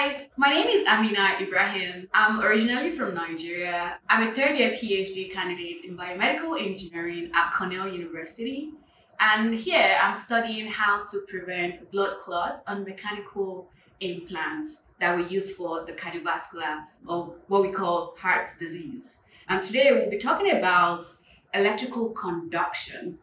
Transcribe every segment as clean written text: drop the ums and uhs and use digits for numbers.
guys, my name is Aminat Ibrahim. I'm originally from Nigeria. I'm a third year PhD candidate in biomedical engineering at Cornell University. And here I'm studying how to prevent blood clots on mechanical implants that we use for the cardiovascular, or what we call heart disease. And today we'll be talking about electrical conduction.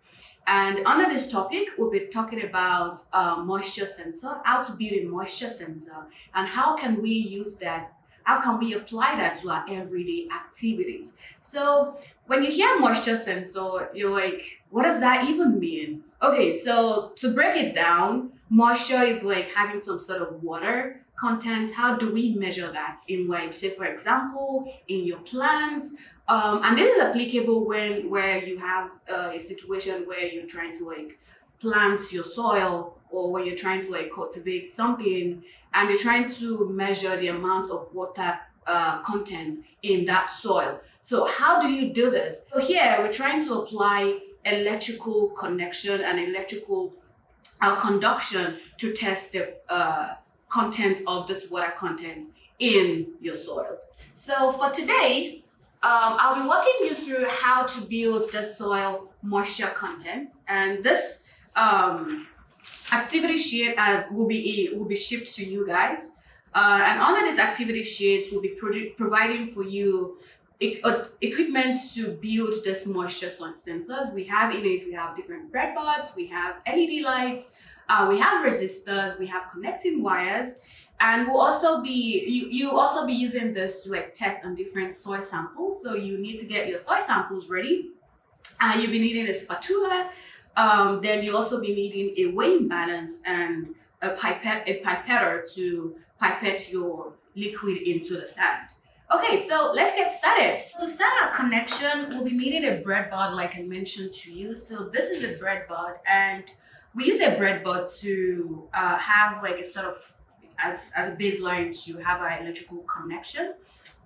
And under this topic, we'll be talking about moisture sensor, how to build a moisture sensor, and how can we use that, how can we apply that to our everyday activities. So when you hear moisture sensor, you're like, what does that even mean? Okay, so to break it down, moisture is like having some sort of water content. How do we measure that in, like, say for example, in your plants? And this is applicable where you have a situation where you're trying to like plant your soil, or when you're trying to like cultivate something and you're trying to measure the amount of water content in that soil. So how do you do this? So here we're trying to apply electrical connection and electrical conduction to test the content of this water content in your soil. So for today, I'll be walking you through how to build the soil moisture content, and this activity sheet will be shipped to you guys. And under this activity sheet, we'll be providing for you equipment to build this moisture sensors. We have in it, we have different breadboards, we have LED lights, we have resistors, we have connecting wires. And we'll also be you also be using this to like test on different soil samples. So you need to get your soil samples ready. You'll be needing a spatula. Then you'll also be needing a weighing balance and a pipetter to pipette your liquid into the sand. Okay, so let's get started. To start our connection, we'll be needing a breadboard, like I mentioned to you. So this is a breadboard, and we use a breadboard to have like a sort of as a baseline to have our electrical connection.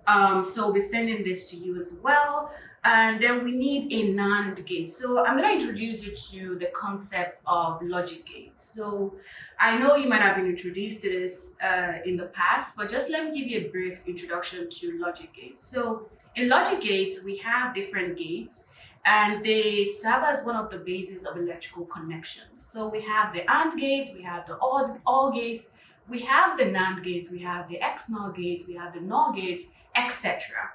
So we'll be sending this to you as well. And then we need a NAND gate. So I'm going to introduce you to the concept of logic gates. So I know you might have been introduced to this in the past, but just let me give you a brief introduction to logic gates. So in logic gates, we have different gates, and they serve as one of the bases of electrical connections. So we have the AND gates, we have the OR gates, we have the NAND gates, we have the XNOR gates, we have the NOR gates, etc.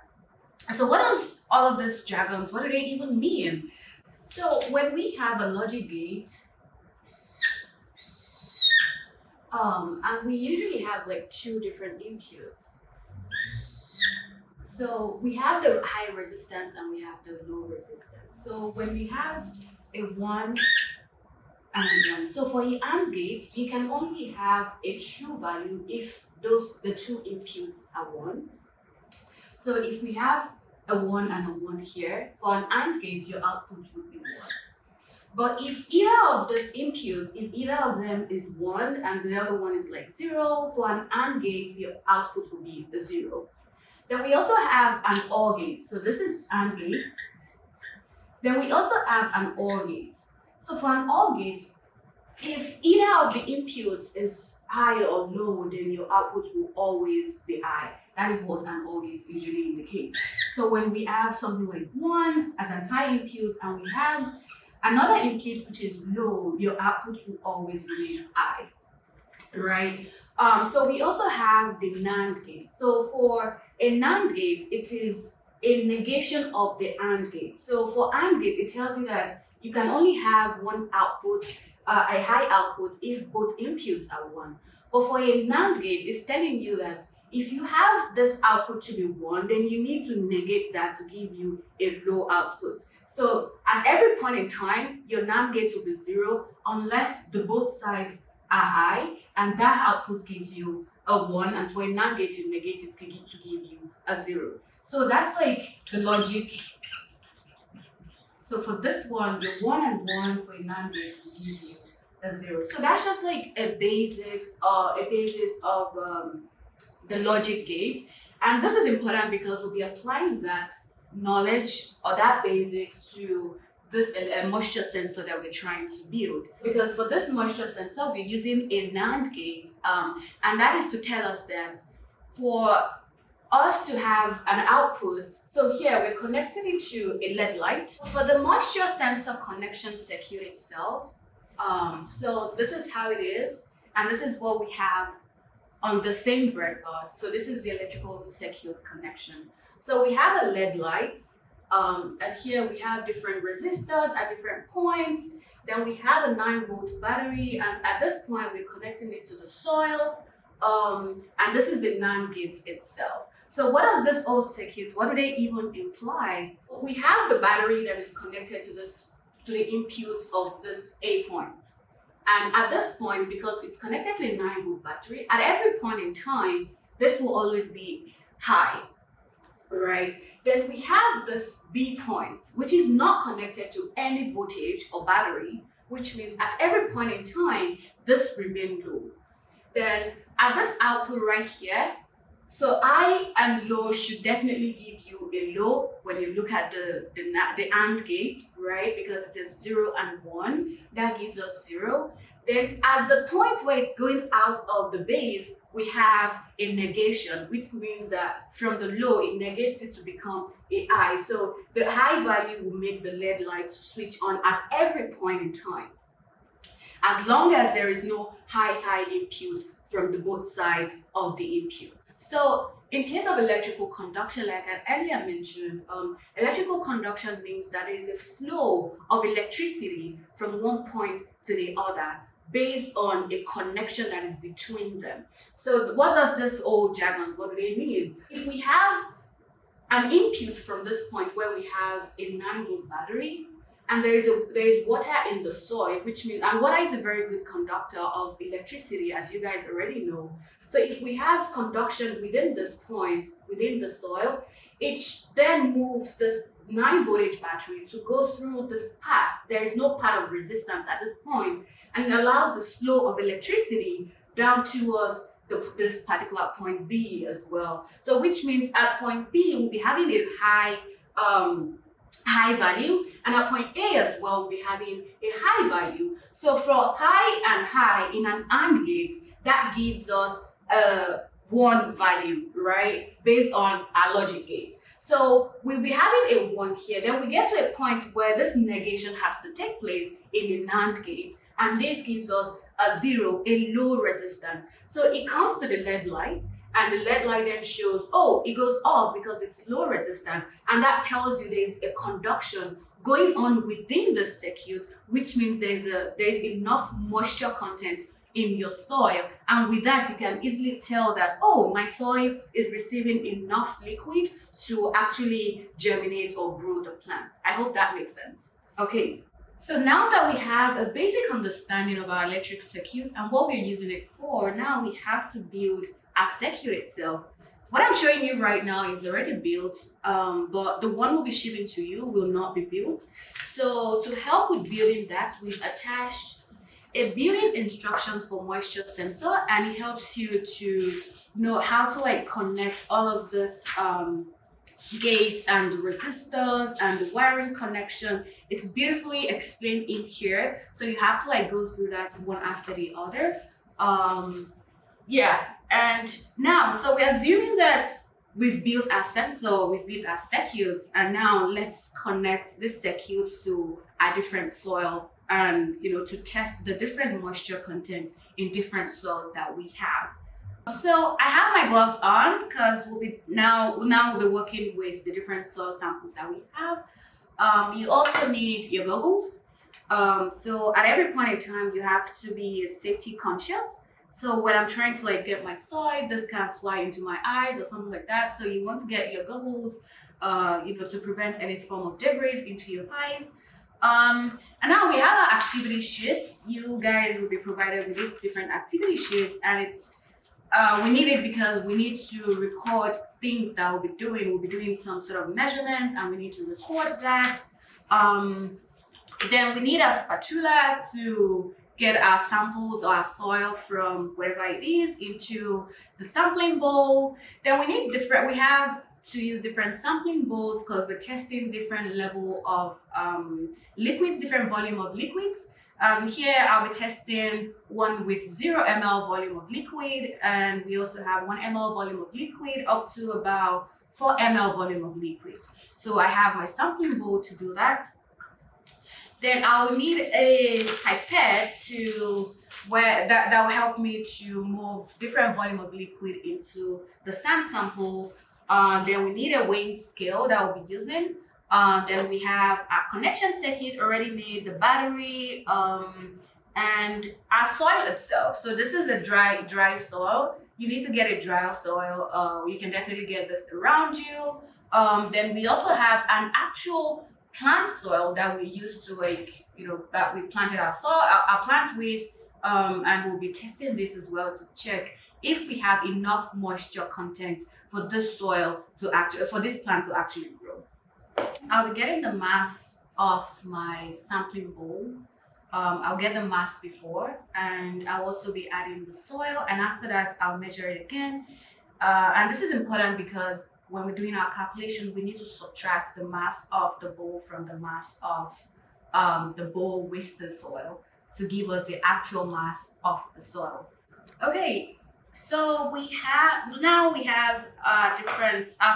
So what does all of these jargons, what do they even mean? So when we have a logic gate, and we usually have like two different inputs. So we have the high resistance and we have the low resistance. So when we have a 1 and 1. So for the AND gates, you can only have a true value if the two inputs are 1. So if we have a 1 and a 1 here, for an AND gate, your output would be 1. But if either of these inputs, if either of them is 1 and the other one is like 0, for an AND gate, your output will be a 0. Then we also have an OR gate. So this is AND gate. Then we also have an OR gate. So for an OR gate, if either of the inputs is high or low, then your output will always be high. That is what an OR gate usually indicates. So when we have something like 1 as an high input and we have another input which is low, your output will always be high, right? So we also have the NAND gate. So for a NAND gate, it is a negation of the AND gate. So for AND gate, it tells you that you can only have one output, a high output, if both inputs are 1. But for a NAND gate, it's telling you that if you have this output to be 1, then you need to negate that to give you a low output. So at every point in time, your NAND gate will be 0 unless the both sides are high, and that output gives you a 1. And for a NAND gate, you negate it to give you a 0. So that's like the logic. So for this one, your 1 and 1 for a NAND gate will give you a 0. So that's just like a basis of the logic gates. And this is important because we'll be applying that knowledge or that basics to this moisture sensor that we're trying to build. Because for this moisture sensor, we're using a NAND gate, and that is to tell us that for us to have an output, so here we're connecting it to a LED light. For the moisture sensor connection circuit itself, so this is how it is, and this is what we have on the same breadboard. So this is the electrical circuit connection. So we have a LED light, and here we have different resistors at different points. Then we have a 9-volt battery, and at this point we're connecting it to the soil, and this is the NAND gate itself. So what does this all circuit, what do they even imply? We have the battery that is connected to the inputs of this A point. And at this point, because it's connected to a 9-volt battery, at every point in time, this will always be high, right? Then we have this B point, which is not connected to any voltage or battery, which means at every point in time, this remains low. Then at this output right here, so high and low should definitely give you a low when you look at the AND gate, right? Because it is 0 and 1, that gives us 0. Then at the point where it's going out of the base, we have a negation, which means that from the low, it negates it to become a high. So the high value will make the LED light switch on at every point in time, as long as there is no high input from the both sides of the input. So in case of electrical conduction, like I earlier mentioned, electrical conduction means that there is a flow of electricity from one point to the other based on a connection that is between them. So what does this old jargon, what do they mean? If we have an input from this point where we have a 9-volt battery, and there is water in the soil, which means, and water is a very good conductor of electricity, as you guys already know. So if we have conduction within this point, within the soil, it then moves this 9-voltage battery to go through this path. There is no path of resistance at this point, and it allows this flow of electricity down towards this particular point B as well. So which means at point B, we'll be having a high value, and at point A as well, we'll be having a high value. So for high in an AND gate, that gives us one value, right? Based on our logic gates. So we'll be having a 1 here. Then we get to a point where this negation has to take place in the NAND gate. And this gives us a 0, a low resistance. So it comes to the LED light, and the LED light then shows, oh, it goes off because it's low resistance. And that tells you there's a conduction going on within the circuit, which means there's enough moisture content in your soil. And with that, you can easily tell that, oh, my soil is receiving enough liquid to actually germinate or grow the plant. I hope that makes sense. Okay, so now that we have a basic understanding of our electric circuits and what we're using it for, now we have to build a circuit itself. What I'm showing you right now is already built, but the one we'll be shipping to you will not be built. So to help with building that, we've attached a building instructions for moisture sensor, and it helps you to know how to connect all of this gates and the resistors and the wiring connection. It's beautifully explained in here, so you have to go through that one after the other. Yeah, and now, so we're assuming that we've built our sensor, we've built our circuit, and now let's connect this circuit to a different soil and to test the different moisture content in different soils that we have. So I have my gloves on because we'll be working with the different soil samples that we have. You also need your goggles. So at every point in time, you have to be safety conscious. So when I'm trying to get my soil, this can't fly into my eyes or something like that. So you want to get your goggles, to prevent any form of debris into your eyes. And now we have our activity sheets. You guys will be provided with these different activity sheets, and it's we need it because we need to record things that we'll be doing. We'll be doing some sort of measurements, and we need to record that. Then we need a spatula to get our samples or our soil from wherever it is into the sampling bowl. Then we have to use different sampling bowls because we're testing different level of liquid, different volume of liquids. Here I'll be testing one with 0 ml volume of liquid, and we also have 1 ml volume of liquid up to about 4 ml volume of liquid. So I have my sampling bowl to do that. Then I'll need a pipette that will help me to move different volume of liquid into the sand sample. Then we need a weighing scale that we'll be using. Then we have our connection circuit already made, the battery, and our soil itself. So this is a dry soil. You need to get a dry soil. You can definitely get this around you. Then we also have an actual plant soil that we use to that we planted our plant with, and we'll be testing this as well to check if we have enough moisture content for this soil for this plant to actually grow. I'll be getting the mass of my sampling bowl. I'll get the mass before, and I'll also be adding the soil, and after that I'll measure it again. And this is important because when we're doing our calculation, we need to subtract the mass of the bowl from the mass of the bowl with the soil to give us the actual mass of the soil. Okay, so we have our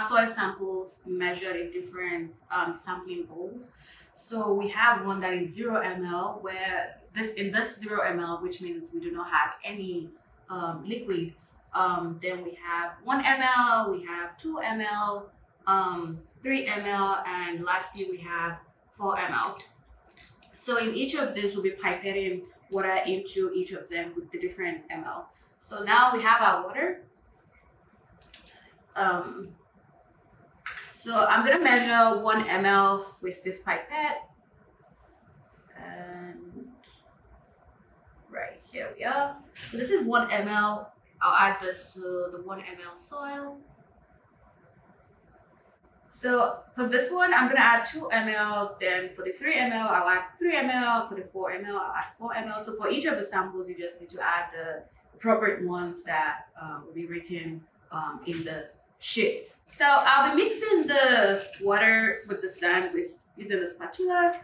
soil samples measured in different sampling bowls. So we have one that is 0 ml, where in this 0 ml, which means we do not have any liquid. Then we have 1 ml, we have 2 ml, 3 ml, and lastly we have 4 ml. So in each of these, we'll be pipetting water into each of them with the different ml. So now we have our water. So I'm gonna measure 1 ml with this pipette. And right here we are. So this is 1 ml. I'll add this to the 1 ml soil. So for this one, I'm gonna add 2 ml. Then for the 3 ml, I'll add 3 ml. For the 4 ml, I'll add 4 ml. So for each of the samples, you just need to add the appropriate ones that will be written in the sheet. So I'll be mixing the water with the sand using the spatula.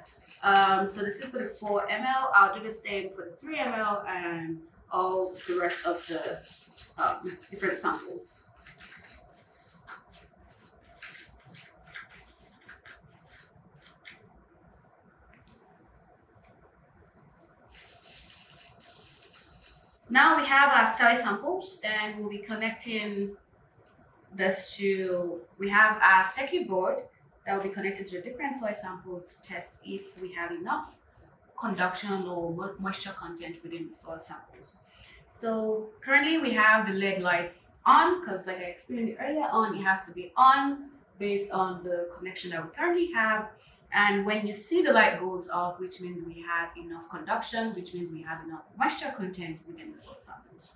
So this is for the 4 ml. I'll do the same for the 3 ml and all the rest of the different samples. Now we have our soil samples, and we'll be connecting this we have our circuit board that will be connected to the different soil samples to test if we have enough conduction or moisture content within the soil samples. So currently we have the LED lights on because, like I explained earlier on, it has to be on based on the connection that we currently have. And when you see the light goes off, which means we have enough conduction, which means we have enough moisture content within the soil samples.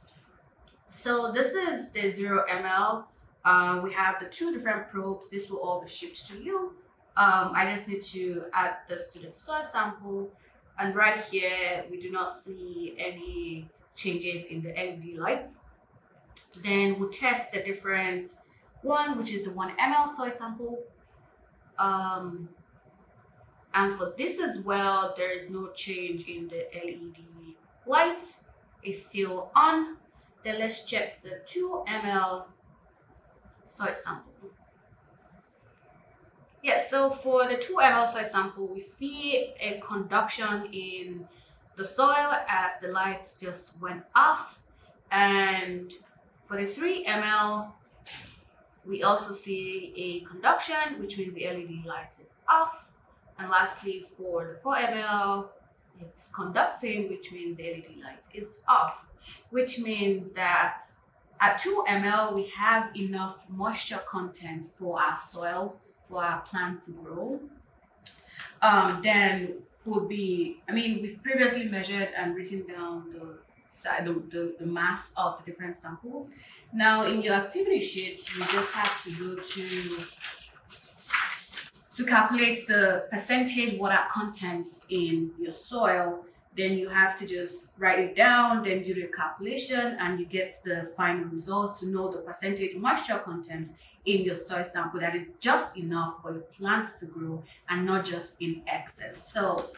So this is the 0 ml. We have the 2 different probes. This will all be shipped to you. I just need to add this to the soil sample. And right here, we do not see any changes in the LED lights. Then we'll test the different one, which is the 1 ml soil sample. And for this as well, there is no change in the LED lights. It's still on. Then let's check the 2 ml soil sample. Yeah, so for the 2 ml soil sample, we see a conduction in the soil as the lights just went off. And for the 3 ml, we also see a conduction, which means the LED light is off. And lastly, for the 4 ml, it's conducting, which means the LED light is off, which means that at 2 ml, we have enough moisture content for our soil, for our plant to grow. Then we've previously measured and written down the mass of the different samples. Now in your activity sheet, you just have to go to calculate the percentage water content in your soil. Then you have to just write it down, then do the calculation, and you get the final result to know the percentage moisture content in your soil sample that is just enough for your plants to grow and not just in excess. So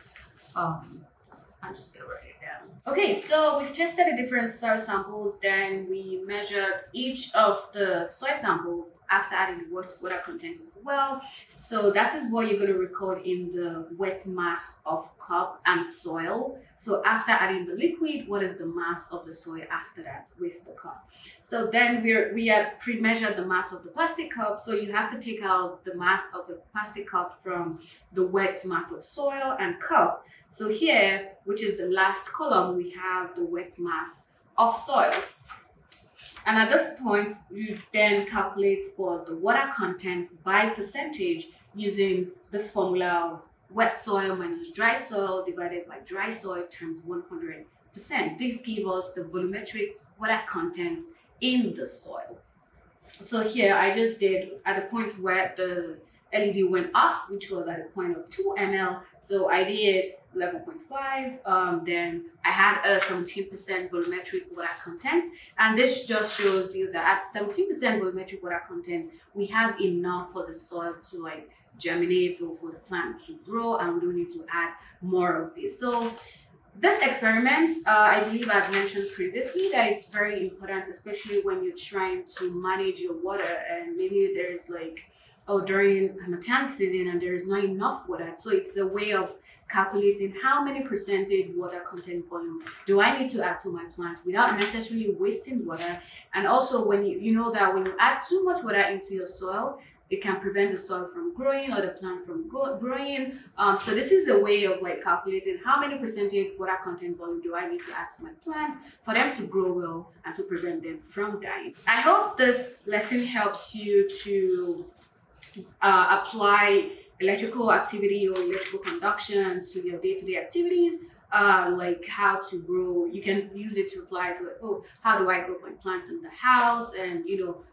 I'm just gonna write it down. Okay, so we've tested the different soil samples, then we measured each of the soil samples after adding the water content as well. So that is what you're gonna record in the wet mass of cup and soil. So after adding the liquid, what is the mass of the soil after that with the cup? So then we had pre-measured the mass of the plastic cup. So you have to take out the mass of the plastic cup from the wet mass of soil and cup. So here, which is the last column, we have the wet mass of soil. And at this point, you then calculate for the water content by percentage using this formula of wet soil minus dry soil divided by dry soil times 100%. This gives us the volumetric water content in the soil. So here I just did at the point where the LED went off, which was at a point of 2 ml. So I did 11.5. Then I had a 17% volumetric water content, and this just shows you that at 17% volumetric water content, we have enough for the soil to like germinate or for the plant to grow, and we don't need to add more of this. So this experiment, I believe I've mentioned previously that it's very important, especially when you're trying to manage your water and maybe there's like, during Ramadan season and there is not enough water. So it's a way of calculating how many percentage water content volume do I need to add to my plant without necessarily wasting water. And also when you know that when you add too much water into your soil, it can prevent the soil from growing or the plant from growing. So this is a way of like calculating how many percentage water content volume do I need to add to my plant for them to grow well and to prevent them from dying. I hope this lesson helps you to apply electrical activity or electrical conduction to your day-to-day activities, like how to grow. You can use it to apply to like, how do I grow my plants in the house, and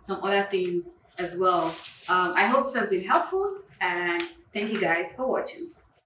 some other things as well. I hope this has been helpful, and thank you guys for watching.